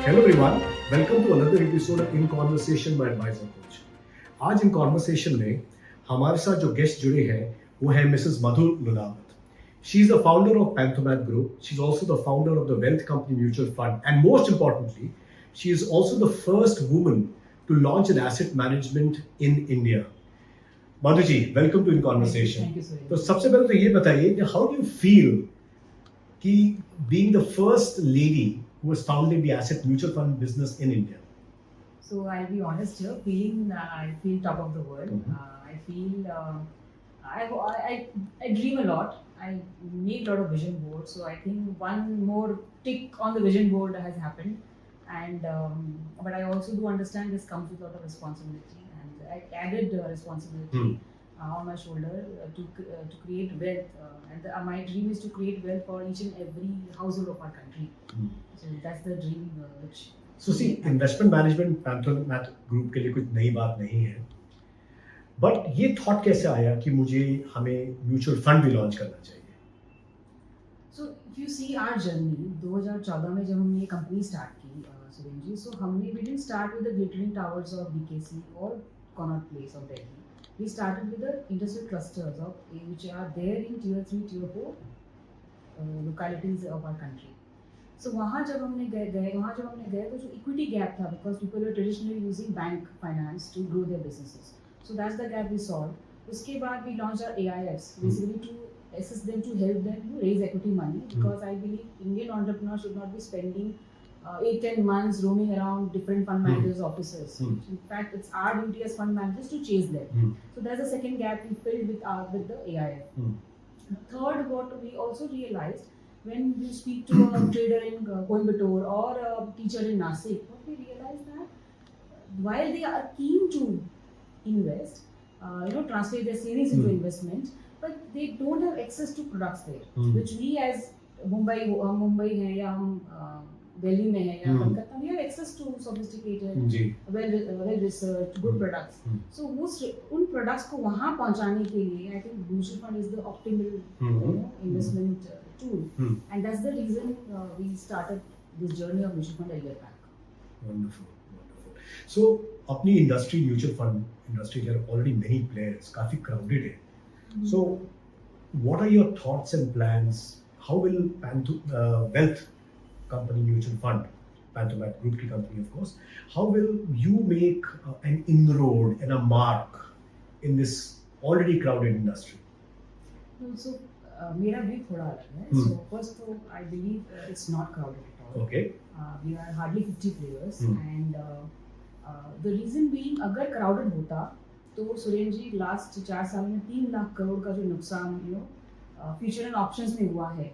Hello everyone, welcome to another episode of In Conversation by Advisor Coach. आज in conversation में हमारे साथ जो गेस्ट जुड़े हैं वो है Mrs Madhu Lulawat. She is the founder of Panthomat Group. She's also the founder of the Wealth Company Mutual Fund, and most importantly, she is also the first woman to launch an asset management in India. Madhu ji, welcome to In Conversation. Thank you so much. तो सबसे पहले तो ये बताइए कि how do you feel कि being the first lady who has founded the asset mutual fund business in India? So I'll be honest here, I feel top of the world. I feel I dream a lot. I make a lot of vision boards. So I think one more tick on the vision board has happened. And but I also do understand this comes with a lot of responsibility, and I added responsibility on my shoulder to create wealth. And my dream is to create wealth for each and every household of our country. So that's the dream which. So see, investment management Panthomat Group के लिए कुछ नई बात नहीं है, but ये thought कैसे आया कि मुझे हमें म्यूचुअल फंड भी लॉन्च करना चाहिए? So if you see our journey, 2014 में जब हमने ये कंपनी स्टार्ट की सुरेन जी, so हमने we didn't start with the glittering towers of BKC or Connaught Place of Delhi. We started with the industrial clusters of which are there in tier 3, tier 4 localities of our country. So वहाँ जब हमने गए तो जो equity gap था, because people were traditionally using bank finance to grow their businesses. So that's the gap we solved. उसके बाद we launched our AIFs basically to assist them, to help them to raise equity money, because I believe Indian entrepreneurs should not be spending 8-10 months roaming around different fund managers' offices. In fact, it's our duty as fund managers to chase them. So that's the second gap we filled with the AIF. Third, what we also realized, when you speak to a trader in Coimbatore or a teacher in Nasik, what we realized that while they are keen to invest, translate their savings into investment, but they don't have access to products there, which we as Mumbai है या हम दिल्ली में है या Calcutta, we have access to sophisticated, well researched, good products. So उन products को वहाँ पहुँचाने के लिए, I think mutual fund is the optimal investment tool, and that's the reason we started this journey of mutual fund a year back. Wonderful. So अपनी industry, mutual fund industry, there are already many players, काफी crowded है. So what are your thoughts and plans? How will Wealth Company Mutual Fund, Panthomat Group की company of course, how will you make an inroad and a mark in this already crowded industry? So मेरा भी थोड़ा अलग है. So first of all, I believe it's not crowded at all. Okay. We are hardly 50 players, and the reason being, अगर crowded होता तो सुरेन जी last 4 साल में 3 लाख करोड़ का जो नुकसान फ्यूचर एंड ऑप्शंस में हुआ है,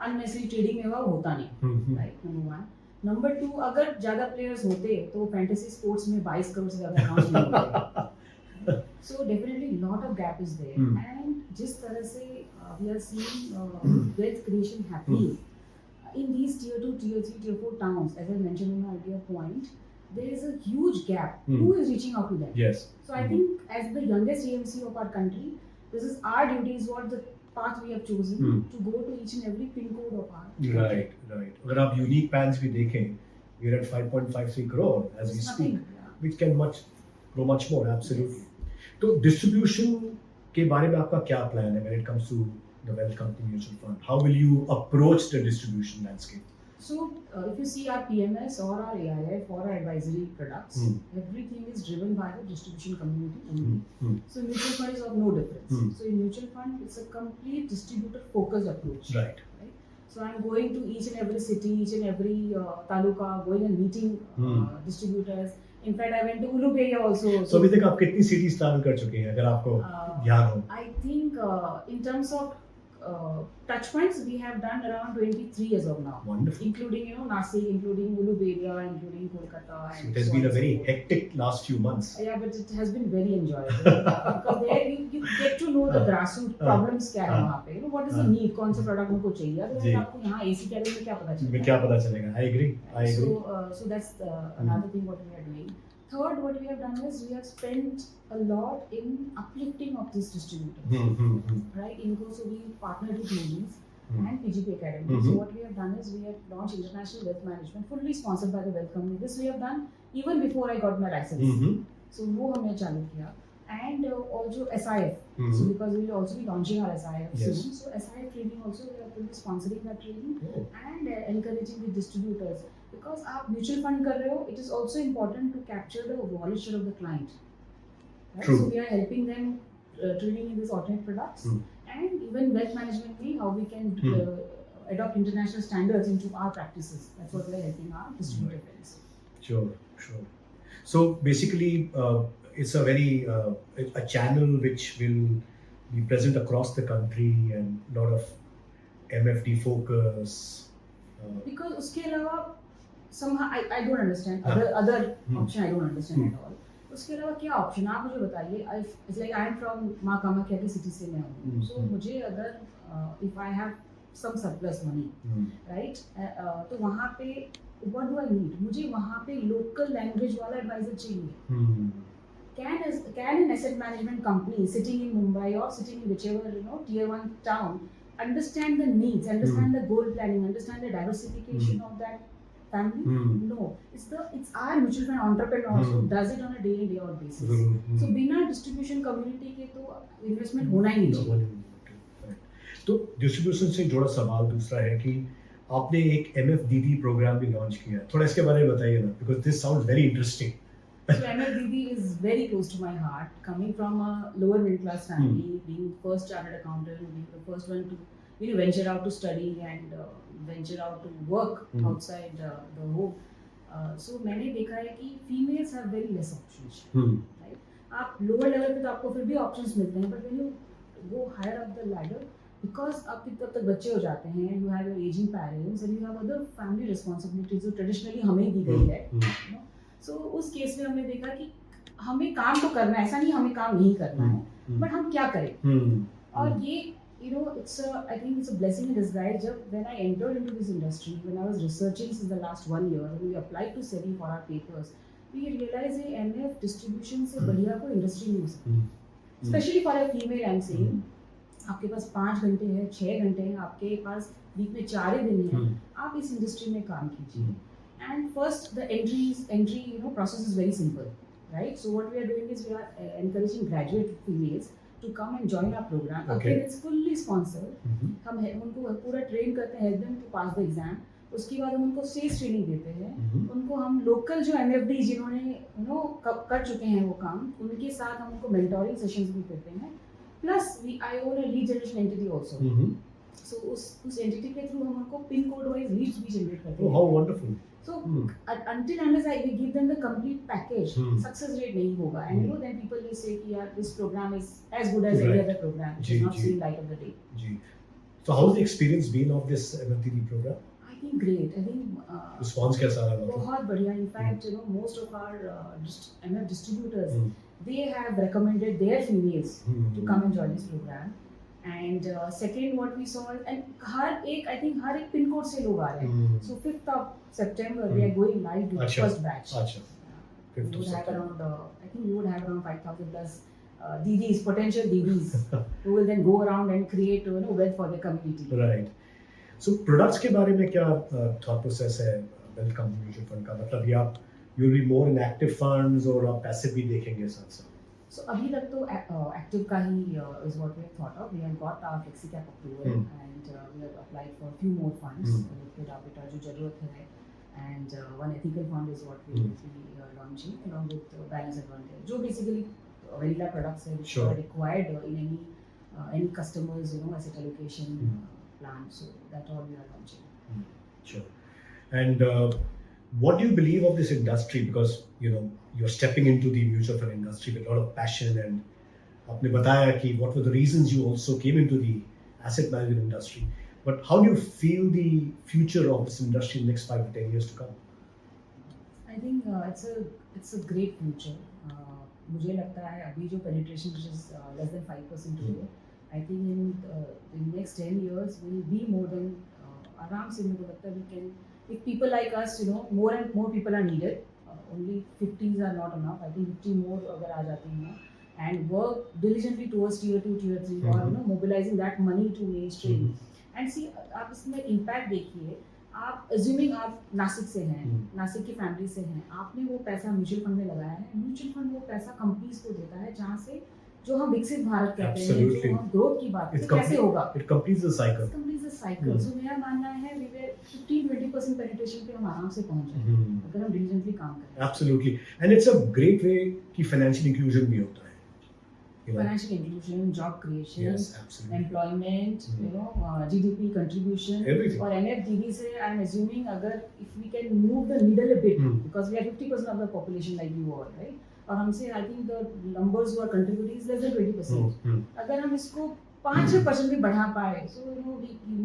अननेसेसरी ट्रेडिंग में हुआ, होता नहीं. Right, number 1. नंबर 2, अगर ज्यादा प्लेयर्स होते तो फैंटेसी स्पोर्ट्स में 22 करोड़ से ज्यादा अकाउंट्स नहीं होते. So definitely lot of gap is there, and जिस तरह से we are seeing wealth creation happening in these tier 2, tier 3, tier 4 towns, as I mentioned in my earlier point, there is a huge gap. Who is reaching out to them? Yes. So I think as the youngest AMC of our country, this is our duty, is what the path we have chosen to go to each and every pin code of our country. Right. अगर आप unique PANs भी देखें, we are at 5.53 crore as we speak, which can grow much more, absolutely. तो distribution के बारे में आपका क्या plan है when it comes to the Wealth Company Mutual Fund? How will you approach the distribution landscape? So if you see our PMS or our AIF or our advisory products, everything is driven by the distribution community only. So mutual fund is of no difference. So in mutual fund, it's a complete distributor focused approach. Right. So I'm going to each and every city, each and every taluka, going and meeting distributors. In fact, I went to Uluberia also. So अभी तक आप कितनी cities travel कर चुके हैं, अगर आपको याद हो? I think in terms of touch points, we have done around 23 as of now. Wonderful. Including Nasik, including Uluberia, including Kolkata. So it has been a very hectic last few months. Yeah, but it has been very enjoyable because there you get to know the grassroots problems क्या है वहाँ पे. What is the need? कौन सा product उनको चाहिए? अगर आपको यहाँ AC cabin में क्या पता चलेगा? I agree. So that's another thing what we are doing. Third, what we have done is we have spent a lot in uplifting of these distributors. Right? So we partnered with Moody's. and PGP Academy. So what we have done is we have launched International Wealth Management, fully sponsored by the Wealth Company. This we have done even before I got my license. So वो हमने चालू किया. And also SIF. So because we will also be launching our SIF soon. So SIF training also we are fully sponsoring that training and encouraging the distributors. Because आप mutual fund कर रहे हो, it is also important to capture the wallet share of the client. Right? True. So we are helping them trading in these alternate products and even wealth management way, how we can adopt international standards into our practices. That's what we are helping our distributor friends. Sure. So basically, it's a very a channel which will be present across the country and lot of MFD focus. Because उसके अलावा somehow I don't understand other option I don't understand at all. उसके अलावा क्या option आप मुझे बताइए. It's like I am from माँ कामाख्या की सिटी से मैं हूँ. So मुझे अगर if I have some surplus money, right? तो वहाँ पे what do I need? मुझे वहाँ पे local language वाला advisor चाहिए. Can an asset management company sitting in Mumbai or sitting in whichever tier 1 town understand the needs, understand the goal planning, understand the diversification of that family? No, it's our mutual fund entrepreneur who does it on a day in day out basis. So बिना distribution community के तो investment होना ही नहीं चाहिए. तो distribution से जुड़ा सवाल दूसरा है कि आपने एक MFDD प्रोग्राम भी लॉन्च किया है. थोड़ा इसके बारे में बताइए ना, because this sounds very interesting. So MFDD is very close to my heart. Coming from a lower middle class family, being first chartered accountant, being the first one to venture out to study and venture out to work outside the home. So मैंने देखा है कि females have very less options. Right? आप lower level पे तो आपको फिर भी options मिलते हैं, but when you go higher up the ladder, because आपके तब तक बच्चे हो जाते हैं, you have your aging parents and you have other family responsibilities जो traditionally हमें दी गई है. So उस केस में हमने देखा कि हमें काम तो करना है, ऐसा नहीं हमें काम नहीं करना है, बट हम क्या करें. और ये I think it's a blessing in disguise. जब when I entered into this industry, when I was researching since the last 1 year, when we applied to SEBI for our papers, we realized that MF distribution से बढ़िया कोई industry नहीं हो सकती. Especially for a female, I'm saying. आपके पास 5 घंटे हैं, 6 घंटे हैं, आपके पास वीक में 4 ही दिन हैं, आप इस इंडस्ट्री में काम कीजिए. And first, the entry process is very simple, right? So what we are doing is we are encouraging graduate females to come and join our program. Okay. Again, it's fully sponsored. हम उनको पूरा train करते हैं, help them to pass the exam. उसके बाद हम उनको sales training देते हैं. उनको हम local जो MFD जिन्होंने कर चुके हैं वो काम, उनके साथ हम उनको mentoring sessions भी देते हैं. Plus, I own a lead generation entity also. So उस entity के through हम उनको pin code wise leads भी generate करते हैं. Oh, how wonderful. So until unless we give them the complete package, success rate नहीं होगा. And then people will say कि यार this program is as good as any other program. It is not seeing light of the day. So how's the experience been of this MFDD program? I think great. I think response कैसा रहा? बहुत बढ़िया. In fact, most of our MF distributors, they have recommended their females to come and join this program. And second, what we saw, and हर एक pin code से लोग आ रहे हैं. So 5th of September we are going live with the first batch. We would have around, I think we would have around 5,000 plus DDs, potential DDs, who will then go around and create wealth for the community. Right. So products के बारे में क्या thought process है wealth company mutual fund का? मतलब ये आप you will be more in active funds और आप passive भी देखेंगे साथ साथ? So अभी तक तो active का ही is what we have thought of. We have got our flexi cap approval and we have applied for a few more funds. Liquid arbitrage जो जरूरत है, and one ethical fund is what we will be launching along with balance advantage. जो basically vanilla products है which are required in any customers asset allocation plan. So that all we are launching. Sure. And what do you believe of this industry? Because you're stepping into the mutual fund industry with a lot of passion, and आपने बताया कि what were the reasons you also came into the asset management industry. But how do you feel the future of this industry in the next 5 to 10 years to come? I think it's a great future. मुझे लगता है अभी जो penetration which is less than 5% today, I think in next 10 years will be more than आराम से मेरे को लगता है we can. If people like us, more and more people are needed. Only 50s are not enough. I think 50 more अगर आ जाती हैं and work diligently towards tier 2, tier 3 or mobilizing that money to mainstream. And see आप इसमें impact देखिए, आप assuming आप नासिक से हैं, नासिक की फैमिली से हैं, आपने वो पैसा म्यूचुअल फंड में लगाया है, म्यूचुअल फंड वो पैसा कंपनीज को देता है जहाँ से जो हम विकसित भारत कहते हैं, Absolutely. जो हम ग्रोथ की बात It करते हैं, कैसे होगा? It completes the cycle. It completes the cycle. So मेरा मानना है we were 15-20% penetration पे हम आराम से पहुंच जाएंगे अगर हम diligently काम करें. Absolutely. And it's a great way कि financial inclusion भी होता है. You know? Financial inclusion, job creation, Yes, absolutely. employment, GDP contribution. Everything. और NFDB से I'm assuming अगर if we can move the needle a bit, because we are 50% of the population like you all, right? और हमसे I think the numbers who are contributing is less than 20%. अगर हम इसको 5-6% भी बढ़ा पाए, so you know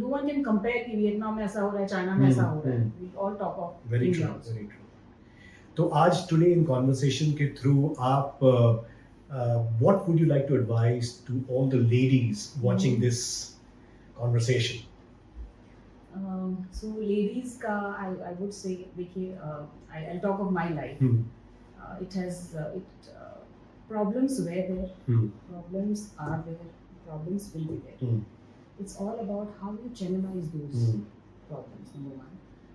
no one can compare कि Vietnam में ऐसा हो रहा है, चाइना में ऐसा हो रहा है. We all talk of Very India true, also. very true. तो आज today in conversation के through आप what would you like to advise to all the ladies watching this conversation? So ladies का I would say देखिए I'll talk of my life. It has problems were there, problems are there, problems will be there. It's all about how you channelize those problems, number one.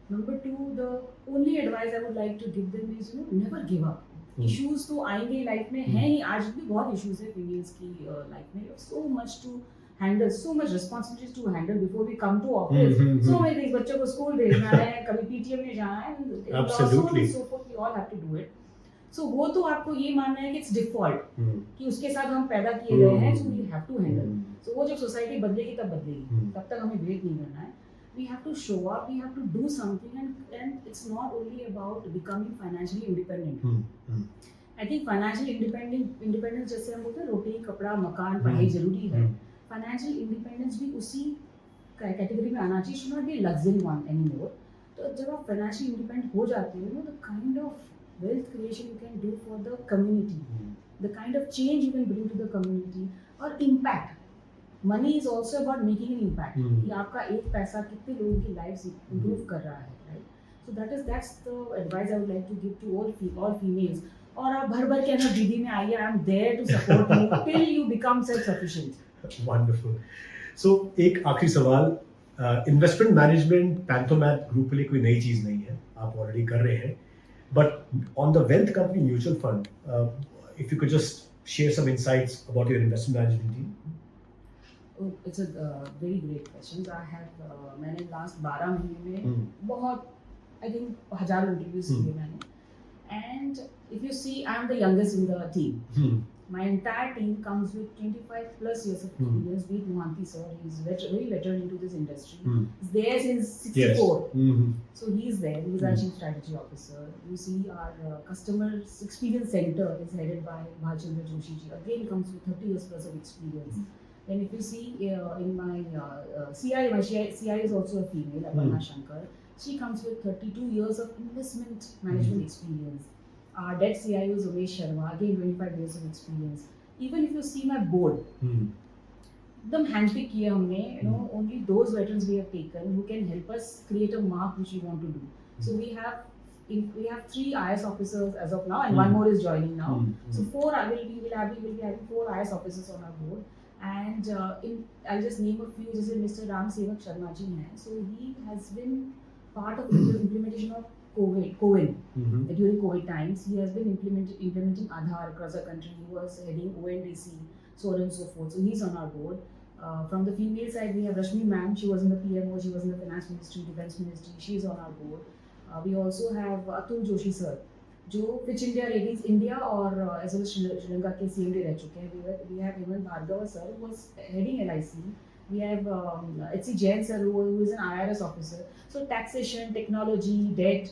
Number two, the only advice I would like to give them is never give up. Issues तो आएंगे life में, हैं ही, आज भी बहुत issues है females की life में. So much to handle, so much responsibilities to handle before we come to office. So many things, बच्चों को स्कूल भेजना है, कभी PTM में जाना है, Absolutely. so forth, we all have to do it. So वो तो आपको ये मानना है कि it's default, कि उसके साथ हम पैदा किए गए हैं, so we have to handle. So वो जब सोसाइटी बदलेगी तब बदलेगी, तब तक हमें वेट नहीं करना है. We have to show up, we have to do something, and it's not only about becoming financially independent. I think financial independence जैसे हम बोलते हैं रोटी कपड़ा मकान पढ़ाई जरूरी है, financial independence भी उसी कैटेगरी में आना चाहिए. should not be a luxury one anymore. तो जब आप financially independent हो जाते हो, the kind of wealth creation you can do for the community, the kind of change you can bring to the community, और impact. Money is also about making an impact. कि आपका एक पैसा कितने लोगों की lives improve कर रहा है, right? So that's the advice I would like to give to all females. और आप भर भर के अंदर दीदी में आइए, I am there to support you till you become self-sufficient. Wonderful. So एक आखिरी सवाल, इन्वेस्टमेंट मैनेजमेंट पैंथोमैथ ग्रुप के लिए कोई नई चीज़ नहीं है, आप ऑलरेडी कर रहे हैं. But on the wealth company mutual fund, if you could just share some insights about your investment management team. Oh, it's a very great question. I have मैंने last 12 महीने में बहुत I think हजारों interviews किए मैंने. And if you see, I am the youngest in the team. My entire team comes with 25 plus years of experience. Be Mohanty sir, he's very veteran into this industry. He's there since 64. Yes. So he's there. He's our chief strategy officer. You see, our customer experience center is headed by Bhalchandra Joshi ji. Again, comes with 30 years plus of experience. And if you see in my CI, my CI is also a female, Aparna Shankar. She comes with 32 years of investment management experience. Our debt CIO is Umesh Sharma, again 25 years of experience. Even if you see my board, एकदम handpick किया हमने, only those veterans we have taken who can help us create a mark which we want to do. So we have 3 IS officers as of now, and one more is joining now. So 4 will be having 4 IS officers on our board. And I'll just name a few. Jैसे Mr. Ram Sevak Sharma ji हैं, so he has been part of the implementation of COVID during COVID times. He has been implementing Aadhaar across the country. He was heading ONDC, so on and so forth. So he's on our board. From the female side, we have Rashmi ma'am. She was in the PMO. She was in the Finance Ministry, Defence Ministry. She's on our board. We also have Atul Joshi sir, जो Fit India Ladies India और as well as Sri Lanka के CMD रह चुके हैं. We have Hemant Bhargava sir, who was heading LIC. We have H.C. Jain sir, who is an IRS officer. So taxation, technology, debt,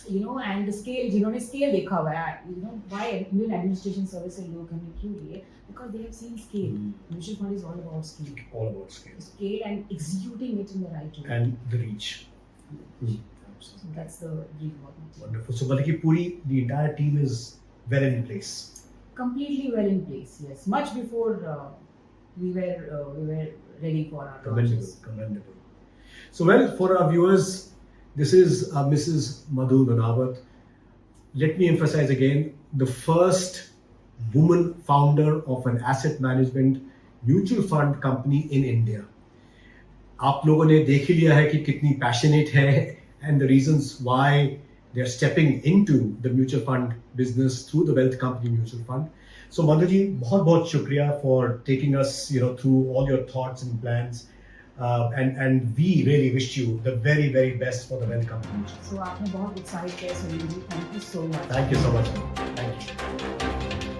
and scale, जिन्होंने scale देखा हुआ है, why Indian administration service से लोग हमें क्यों लिए? Because they have seen scale. Mutual fund is all about scale. All about scale. Scale and executing it in the right way. And the reach. So that's the brief about it. Wonderful. So मतलब कि पूरी the entire team is well in place. Completely well in place. Yes, much before we were ready for our Commendable. So well, for our viewers, this is Mrs. Madhu Lunawat. Let me emphasize again, the first woman founder of an asset management mutual fund company in India. आप लोगों ने देख ही लिया है कि कितनी passionate है and the reasons why they are stepping into the mutual fund business through the wealth company mutual fund. So Madhu ji, बहुत बहुत शुक्रिया for taking us through all your thoughts and plans. And we really wish you the very, very best for the Wealth Company. So आपने बहुत उत्साहित किया Sunil ji, thank you so much. Thank you so much. Thank you.